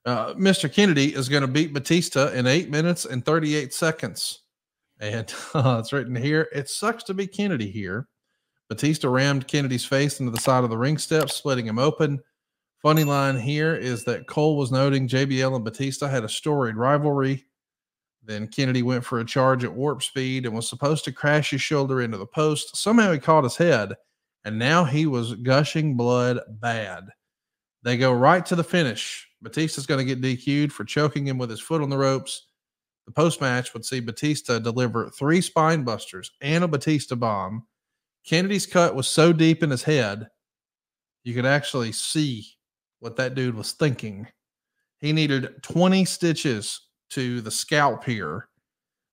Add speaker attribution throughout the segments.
Speaker 1: Mr. Kennedy is going to beat Batista in 8 minutes and 38 seconds. And it's written here, it sucks to be Kennedy here. Batista rammed Kennedy's face into the side of the ring steps, splitting him open. Funny line here is that Cole was noting JBL and Batista had a storied rivalry. Then Kennedy went for a charge at warp speed and was supposed to crash his shoulder into the post. Somehow he caught his head, and now he was gushing blood bad. They go right to the finish. Batista's going to get DQ'd for choking him with his foot on the ropes. The post-match would see Batista deliver 3 spine busters and a Batista bomb. Kennedy's cut was so deep in his head, you could actually see what that dude was thinking. He needed 20 stitches to the scalp here.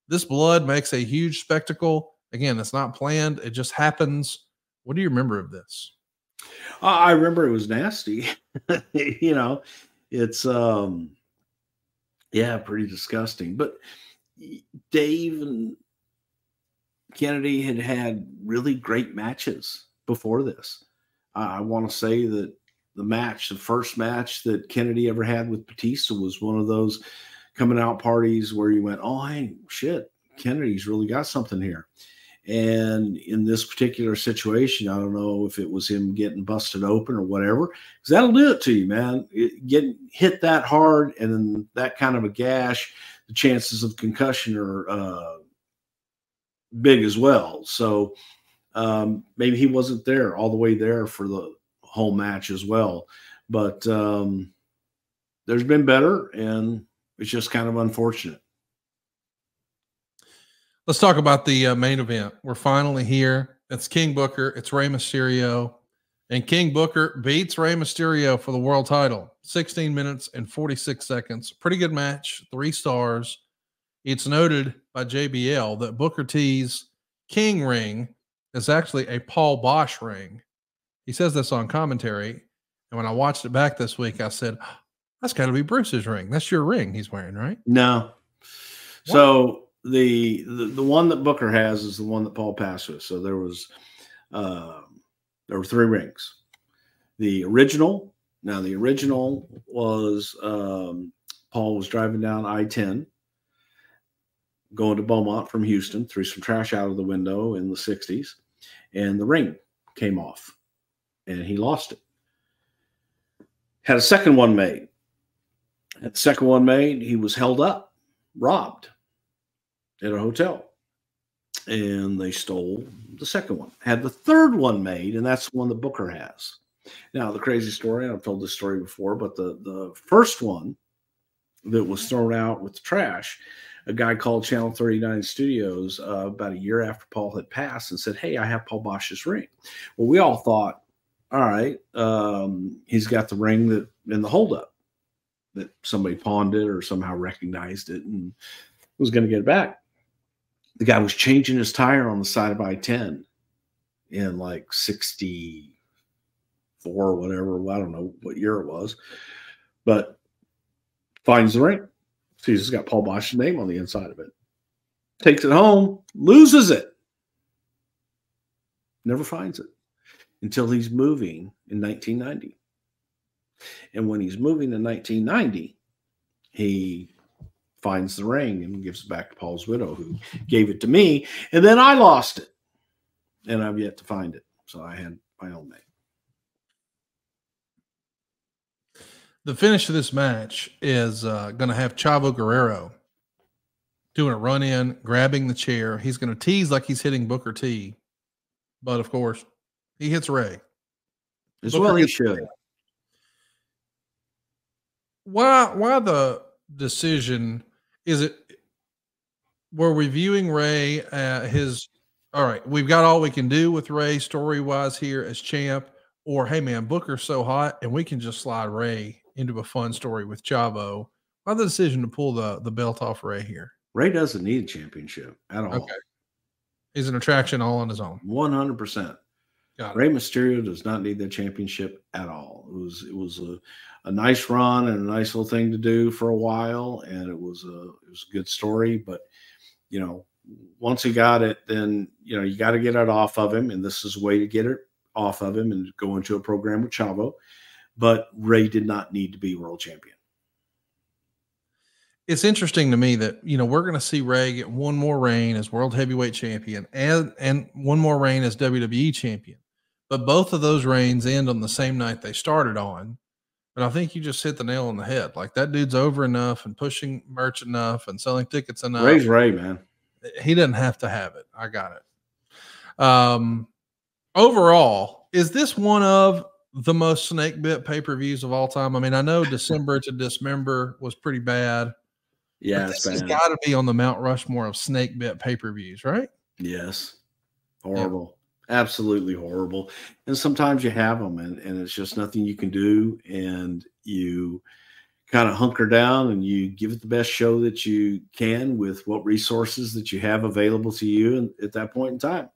Speaker 1: This blood makes a huge spectacle. Again, it's not planned. It just happens. What do you remember of this?
Speaker 2: I remember it was nasty. You know, it's, yeah, pretty disgusting. But Dave and Kennedy had really great matches before this. I want to say that the first match that Kennedy ever had with Batista was one of those coming out parties where you went, oh, hey, shit, Kennedy's really got something here. And in this particular situation, I don't know if it was him getting busted open or whatever, because that'll do it to you, man. Getting hit that hard and then that kind of a gash, the chances of concussion are big as well. So maybe he wasn't there all the way there for the whole match as well. But there's been better, and it's just kind of unfortunate.
Speaker 1: Let's talk about the main event. We're finally here. It's King Booker. It's Rey Mysterio. And King Booker beats Rey Mysterio for the world title. 16 minutes and 46 seconds. Pretty good match. 3 stars. It's noted by JBL that Booker T's King ring is actually a Paul Boesch ring. He says this on commentary. And when I watched it back this week, I said, that's got to be Bruce's ring. That's your ring he's wearing, right?
Speaker 2: No. What? So the one that Booker has is the one that Paul passed with. So there were 3 rings. The original was Paul was driving down I-10 going to Beaumont from Houston, threw some trash out of the window in the 60s, and the ring came off and he lost it. Had a second one made. At the second one made, he was held up, robbed at a hotel, and they stole the second one. Had the third one made, and that's the one that Booker has. Now, the crazy story, I've told this story before, but the first one that was thrown out with the trash, a guy called Channel 39 Studios about a year after Paul had passed and said, hey, I have Paul Boesch's ring. Well, we all thought, all right, he's got the ring that in the holdup, that somebody pawned it or somehow recognized it and was going to get it back. The guy was changing his tire on the side of I-10 in like 64 or whatever. I don't know what year it was, but finds the ring. Sees it's got Paul Boesch's name on the inside of it. Takes it home, loses it. Never finds it until he's moving in 1990. And when he's moving in 1990, he finds the ring and gives it back to Paul's widow, who gave it to me. And then I lost it. And I've yet to find it. So I had my own name.
Speaker 1: The finish of this match is going to have Chavo Guerrero doing a run-in, grabbing the chair. He's going to tease like he's hitting Booker T. But, of course, he hits Ray.
Speaker 2: As well he should. Ray.
Speaker 1: Why the decision? Is it we're reviewing Ray all right, we've got all we can do with Ray story-wise here as champ, or hey man, Booker's so hot and we can just slide Ray into a fun story with Chavo. Why the decision to pull the belt off Ray here?
Speaker 2: Ray doesn't need a championship at all. Okay.
Speaker 1: He's an attraction all on his own.
Speaker 2: 100%. Rey Mysterio does not need that championship at all. It was a nice run and a nice little thing to do for a while, and it was a good story. But you know, once he got it, then you know you got to get it off of him, and this is a way to get it off of him and go into a program with Chavo. But Ray did not need to be world champion.
Speaker 1: it's interesting to me that, we're going to see Ray get one more reign as world heavyweight champion and one more reign as WWE champion. But both of those reigns end on the same night they started on. And I think you just hit the nail on the head. Like, that dude's over enough and pushing merch enough and selling tickets enough.
Speaker 2: Ray's Ray, man.
Speaker 1: He doesn't have to have it. I got it. Overall, is this one of the most snake bit pay-per-views of all time? I mean, I know December to Dismember was pretty bad.
Speaker 2: Yeah,
Speaker 1: this has got to be on the Mount Rushmore of snake bit pay-per-views, right?
Speaker 2: Yes. Horrible. Yeah. Absolutely horrible. And sometimes you have them and it's just nothing you can do. And you kind of hunker down and you give it the best show that you can with what resources that you have available to you at that point in time.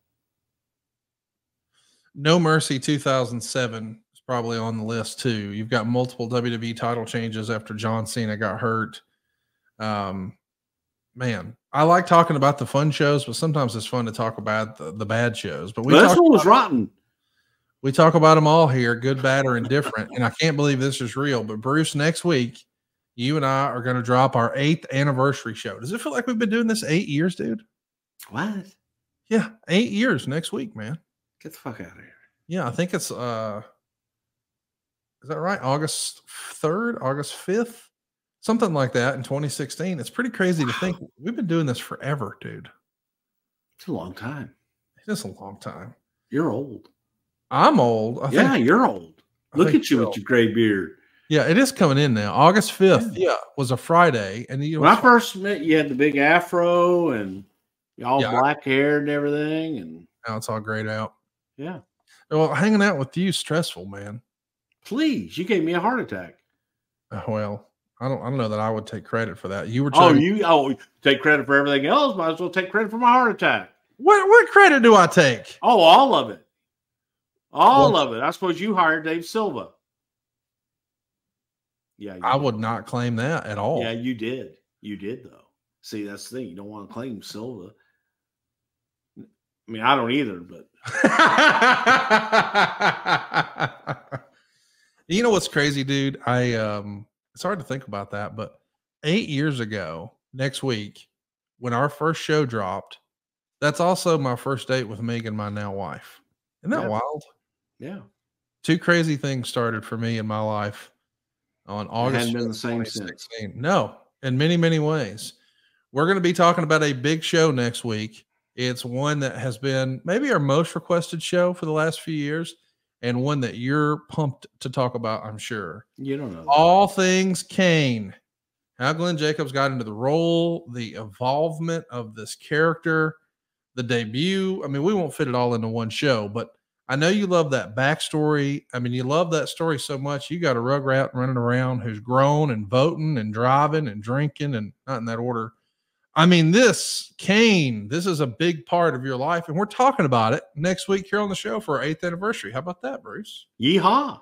Speaker 1: No Mercy 2007 is probably on the list too. You've got multiple WWE title changes after John Cena got hurt. Man, I like talking about the fun shows, but sometimes it's fun to talk about the bad shows. But
Speaker 2: this one was rotten.
Speaker 1: We talk about them all here, good, bad, or indifferent. And I can't believe this is real. But Bruce, next week, you and I are going to drop our 8th anniversary show. Does it feel like we've been doing this 8 years, dude?
Speaker 2: What?
Speaker 1: Yeah, 8 years next week, man.
Speaker 2: Get the fuck out of here.
Speaker 1: Yeah, I think it's is that right? August 3rd, August 5th, something like that in 2016. It's pretty crazy to think we've been doing this forever, dude.
Speaker 2: It's a long time.
Speaker 1: It's a long time.
Speaker 2: You're old.
Speaker 1: I'm old. I think
Speaker 2: you're old. Look at you with your gray beard.
Speaker 1: Yeah, it is coming in now. August 5th, was a Friday. And
Speaker 2: when I first met you, had the big afro and all black hair and everything. And
Speaker 1: now it's all grayed out.
Speaker 2: Yeah.
Speaker 1: Well, hanging out with you is stressful, man.
Speaker 2: Please, you gave me a heart attack.
Speaker 1: Well, I don't know that I would take credit for that. You were
Speaker 2: you take credit for everything else. Might as well take credit for my heart attack.
Speaker 1: What credit do I take?
Speaker 2: Oh, all of it. All of it. I suppose you hired Dave Silva. Yeah,
Speaker 1: I would not claim that at all.
Speaker 2: Yeah, you did. You did, though. See, that's the thing. You don't want to claim Silva. I mean, I don't either, but.
Speaker 1: You know what's crazy, dude? It's hard to think about that, but 8 years ago, next week, when our first show dropped, that's also my first date with Megan, my now wife. Isn't that wild?
Speaker 2: Yeah.
Speaker 1: 2 crazy things started for me in my life on August.
Speaker 2: It hadn't been the same since.
Speaker 1: No, in many, many ways. We're going to be talking about a big show next week. It's one that has been maybe our most requested show for the last few years, and one that you're pumped to talk about, I'm sure.
Speaker 2: You don't know.
Speaker 1: All things Kane. How Glenn Jacobs got into the role, the evolvement of this character, the debut. I mean, we won't fit it all into one show, but I know you love that backstory. I mean, you love that story so much. You got a Rugrat running around who's grown and voting and driving and drinking, and not in that order. I mean, this is a big part of your life, and we're talking about it next week here on the show for our 8th anniversary. How about that, Bruce?
Speaker 2: Yeehaw.